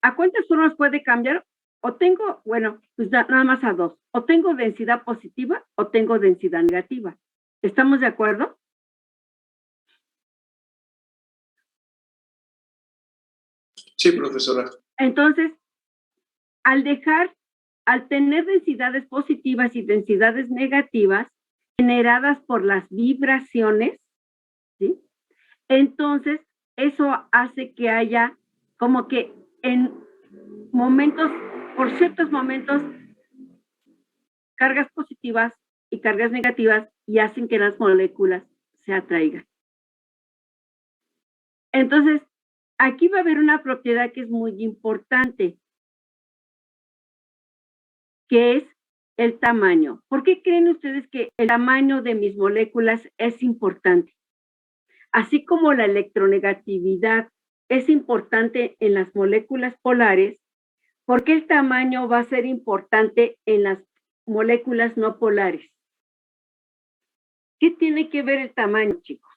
¿A cuántas formas puede cambiar? O tengo, bueno, pues nada más a dos. O tengo densidad positiva o tengo densidad negativa. ¿Estamos de acuerdo? Sí, profesora. Entonces, al tener densidades positivas y densidades negativas generadas por las vibraciones, ¿sí? Entonces, eso hace que haya como que en momentos, por ciertos momentos, cargas positivas y cargas negativas y hacen que las moléculas se atraigan. Entonces, aquí va a haber una propiedad que es muy importante, que es el tamaño. ¿Por qué creen ustedes que el tamaño de mis moléculas es importante? Así como la electronegatividad es importante en las moléculas polares, ¿por qué el tamaño va a ser importante en las moléculas no polares? ¿Qué tiene que ver el tamaño, chicos?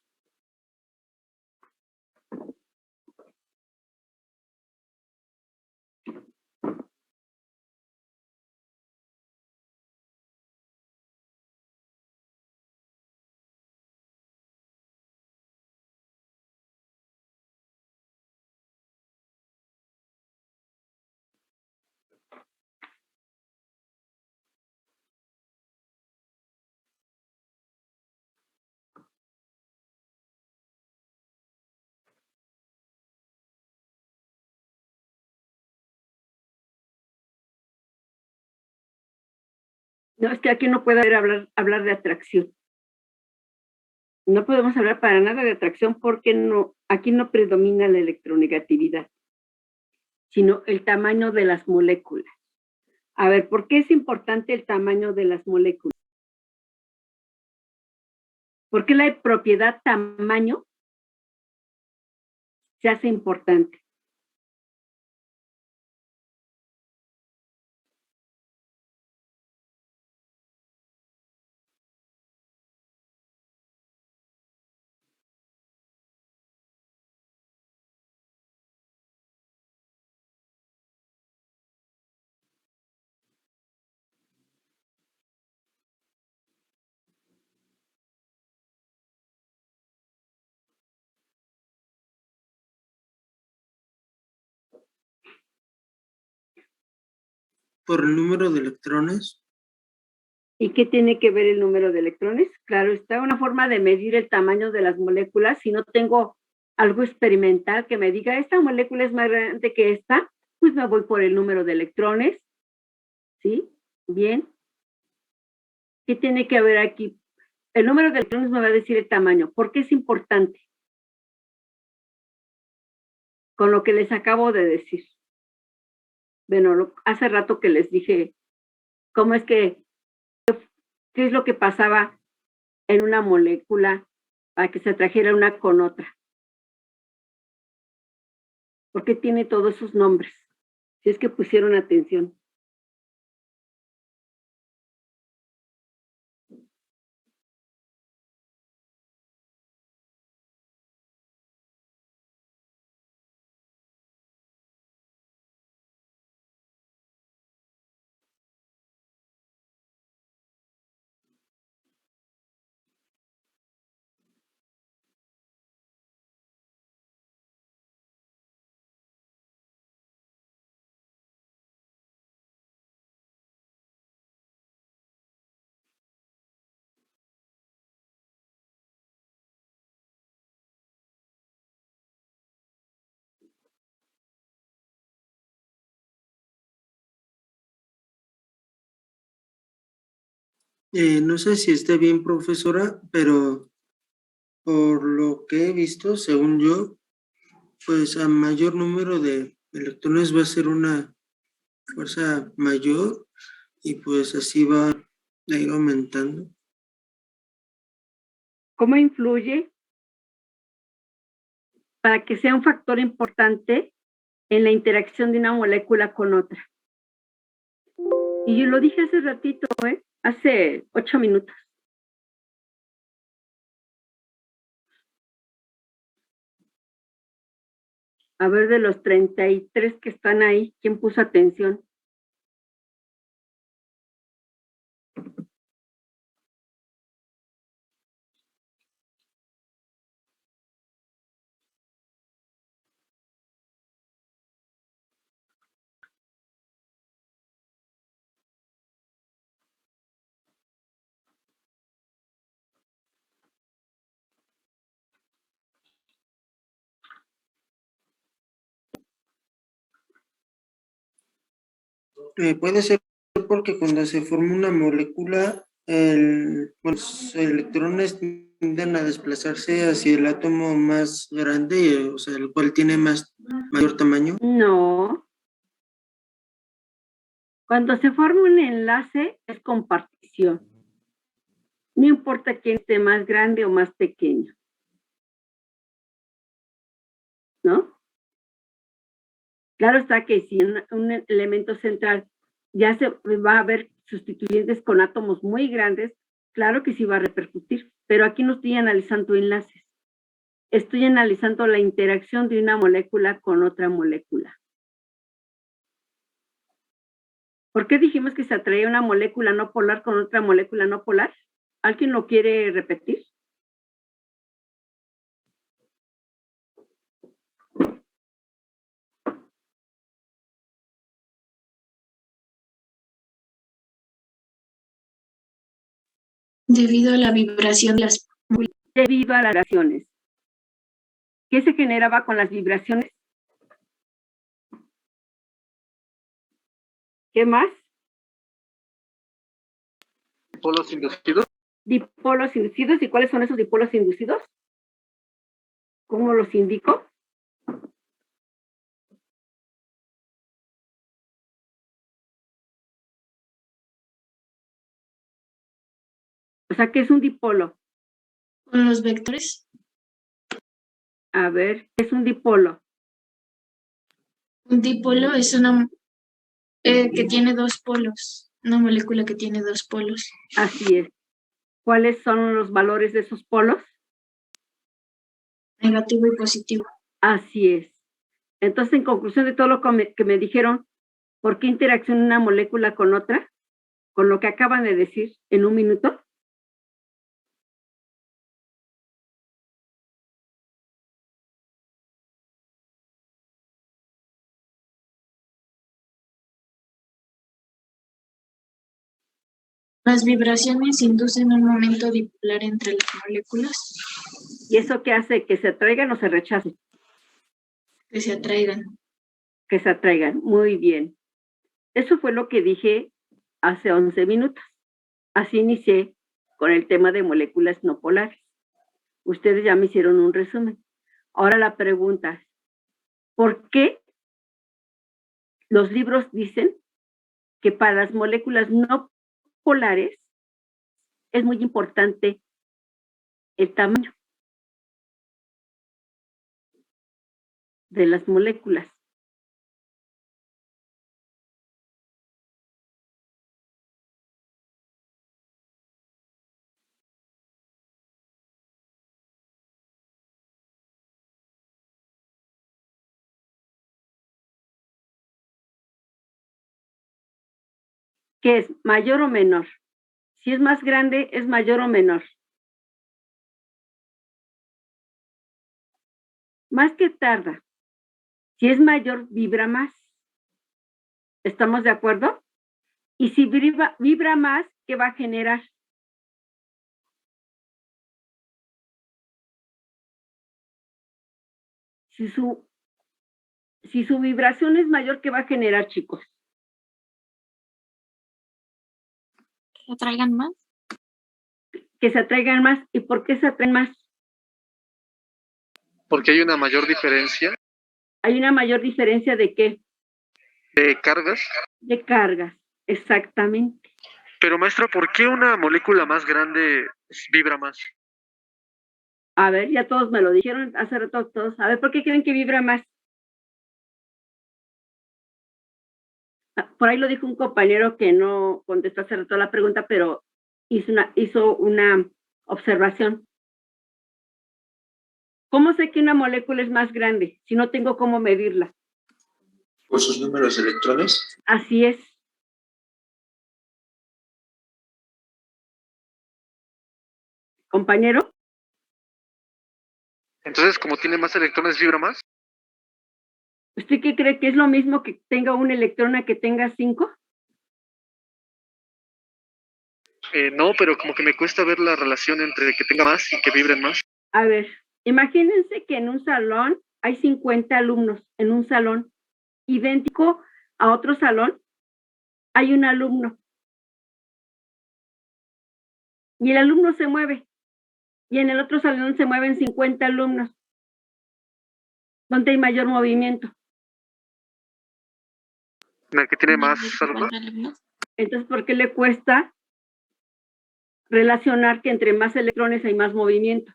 No, es que aquí no puede haber hablar de atracción. No podemos hablar para nada de atracción porque aquí no predomina la electronegatividad, sino el tamaño de las moléculas. A ver, ¿por qué es importante el tamaño de las moléculas? ¿Por qué la propiedad tamaño se hace importante? Por el número de electrones. ¿Y qué tiene que ver el número de electrones? Claro, está una forma de medir el tamaño de las moléculas. Si no tengo algo experimental que me diga, esta molécula es más grande que esta, pues me voy por el número de electrones. ¿Sí? Bien. ¿Qué tiene que ver aquí? El número de electrones me va a decir el tamaño. ¿Por qué es importante? Con lo que les acabo de decir. Bueno, hace rato que les dije cómo es que, qué es lo que pasaba en una molécula para que se atrajera una con otra. ¿Por qué tiene todos esos nombres? Si es que pusieron atención. No sé si esté bien, profesora, pero por lo que he visto, según yo, pues a mayor número de electrones va a ser una fuerza mayor y pues así va a ir aumentando. ¿Cómo influye para que sea un factor importante en la interacción de una molécula con otra? Y yo lo dije hace ratito, hace 8 minutos. A ver, de los 33 que están ahí, ¿quién puso atención? Puede ser porque cuando se forma una molécula, los electrones tienden a desplazarse hacia el átomo más grande, o sea, el cual tiene mayor tamaño. No. Cuando se forma un enlace es compartición. No importa quién esté más grande o más pequeño. ¿No? Claro está que si un elemento central ya se va a ver sustituyentes con átomos muy grandes, claro que sí va a repercutir, pero aquí no estoy analizando enlaces. Estoy analizando la interacción de una molécula con otra molécula. ¿Por qué dijimos que se atrae una molécula no polar con otra molécula no polar? ¿Alguien lo quiere repetir? Debido a la vibración de las... Debido a las vibraciones. ¿Qué se generaba con las vibraciones? ¿Qué más? Polos inducidos. Dipolos inducidos. ¿Y cuáles son esos dipolos inducidos? ¿Cómo los indico? O sea, ¿qué es un dipolo? Con los vectores. A ver, ¿qué es un dipolo? Un dipolo es una que tiene dos polos. Una molécula que tiene dos polos. Así es. ¿Cuáles son los valores de esos polos? Negativo y positivo. Así es. Entonces, en conclusión de todo lo que me dijeron, ¿por qué interacciona una molécula con otra? Con lo que acaban de decir en un minuto. Las vibraciones inducen un momento dipolar entre las moléculas. ¿Y eso qué hace? ¿Que se atraigan o se rechacen? Que se atraigan. Que se atraigan. Muy bien. Eso fue lo que dije hace 11 minutos. Así inicié con el tema de moléculas no polares. Ustedes ya me hicieron un resumen. Ahora la pregunta es, ¿por qué los libros dicen que para las moléculas no polares es muy importante el tamaño de las moléculas? ¿Qué es? ¿Mayor o menor? Si es más grande, ¿es mayor o menor? Más que tarda. Si es mayor, vibra más. ¿Estamos de acuerdo? Y si vibra más, ¿qué va a generar? Si su vibración es mayor, ¿qué va a generar, chicos? ¿Se atraigan más? Que se atraigan más. ¿Y por qué se atraen más? Porque hay una mayor diferencia Hay una mayor diferencia de qué? de cargas. De cargas, exactamente. Pero maestra, ¿por qué una molécula más grande vibra más? A ver, ya todos me lo dijeron hace rato todos. A ver, ¿por qué creen que vibra más? Por ahí lo dijo un compañero que no contestó hace rato la pregunta, pero hizo una observación. ¿Cómo sé que una molécula es más grande si no tengo cómo medirla? Por sus números de electrones. Así es. Compañero, Entonces, como tiene más electrones, vibra más. ¿usted qué cree que es lo mismo que tenga un electrón a que tenga 5? No, pero como que me cuesta ver la relación entre que tenga más y que vibren más. A ver, imagínense que en un salón hay 50 alumnos, en un salón idéntico a otro salón, hay un alumno. Y el alumno se mueve. Y en el otro salón se mueven 50 alumnos. ¿Dónde hay mayor movimiento? En el que tiene más alumnos. Entonces, ¿por qué le cuesta relacionar que entre más electrones hay más movimiento?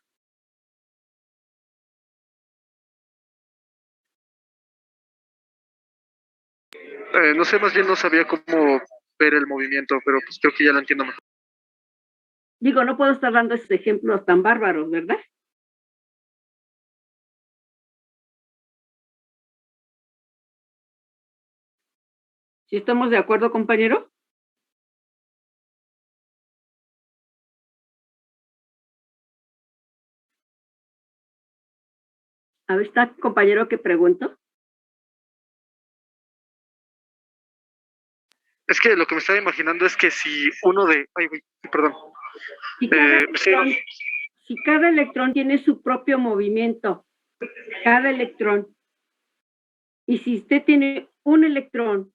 No sé, más bien no sabía cómo ver el movimiento, pero pues creo que ya lo entiendo mejor. Digo, no puedo estar dando esos ejemplos tan bárbaros, ¿verdad? ¿Sí estamos de acuerdo, compañero? A ver, ¿está compañero que pregunto? Es que lo que me estaba imaginando es que si uno de... Ay, güey, perdón. Si si cada electrón tiene su propio movimiento, cada electrón, y si usted tiene un electrón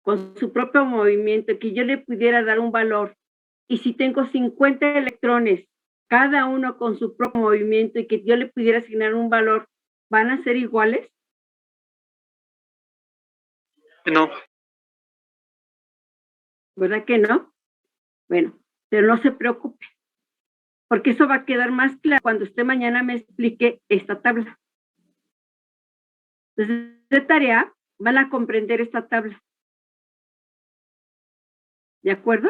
con su propio movimiento, que yo le pudiera dar un valor, y si tengo 50 electrones, cada uno con su propio movimiento, y que yo le pudiera asignar un valor, ¿van a ser iguales? No. ¿Verdad que no? Bueno, pero no se preocupe, porque eso va a quedar más claro cuando usted mañana me explique esta tabla. Entonces, de tarea, van a comprender esta tabla. ¿De acuerdo?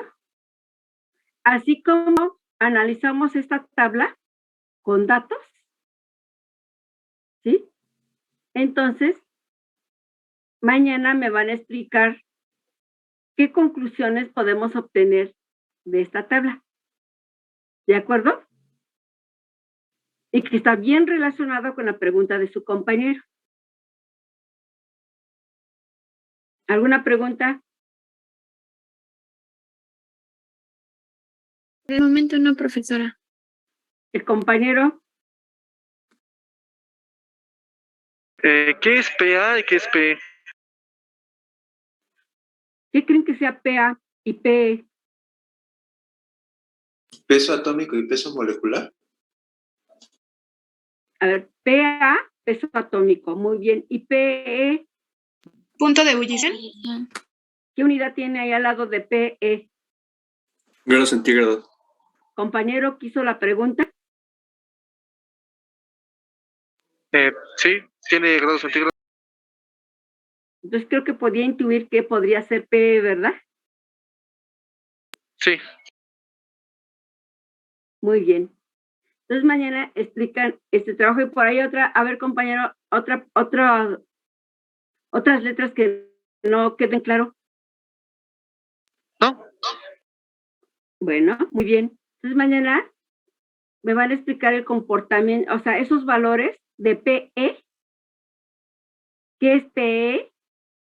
Así como analizamos esta tabla con datos, ¿sí? Entonces, mañana me van a explicar qué conclusiones podemos obtener de esta tabla. ¿De acuerdo? Y que está bien relacionado con la pregunta de su compañero. ¿Alguna pregunta? De momento no, profesora. ¿El compañero? ¿Qué es PA y qué es PE? ¿Qué creen que sea PA y PE? Peso atómico y peso molecular. A ver, PA, peso atómico, muy bien. ¿Y PE? Punto de ebullición. ¿Qué unidad tiene ahí al lado de PE? Grado centígrado. Compañero, ¿quiso la pregunta? Sí, tiene grados centígrados. Entonces creo que podía intuir que podría ser PE, ¿verdad? Sí. Muy bien. Entonces mañana explican este trabajo y por ahí otra, a ver compañero, otras letras que no queden claro. ¿No? Bueno, muy bien. Entonces mañana me van a explicar el comportamiento, o sea, esos valores de PE. ¿Qué es PE?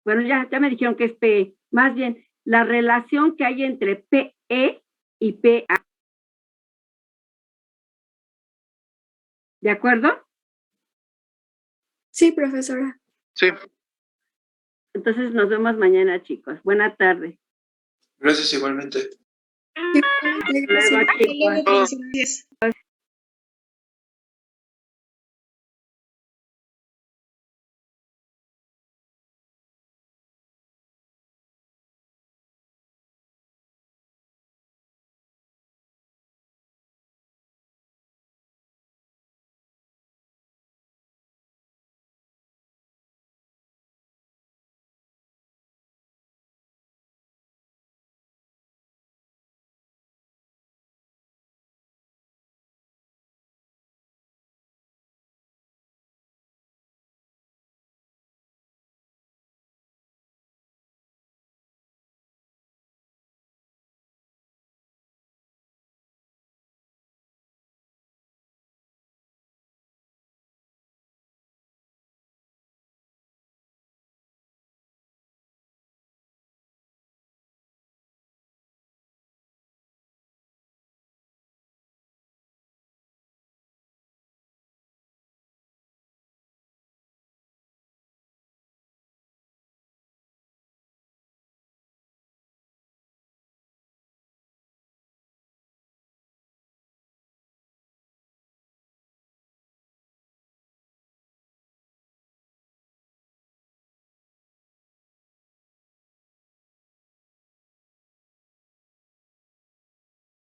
Bueno, ya me dijeron que es PE. Más bien, la relación que hay entre PE y PA. ¿De acuerdo? Sí, profesora. Sí. Entonces nos vemos mañana, chicos. Buena tarde. Gracias igualmente. Luego, chicos. Gracias.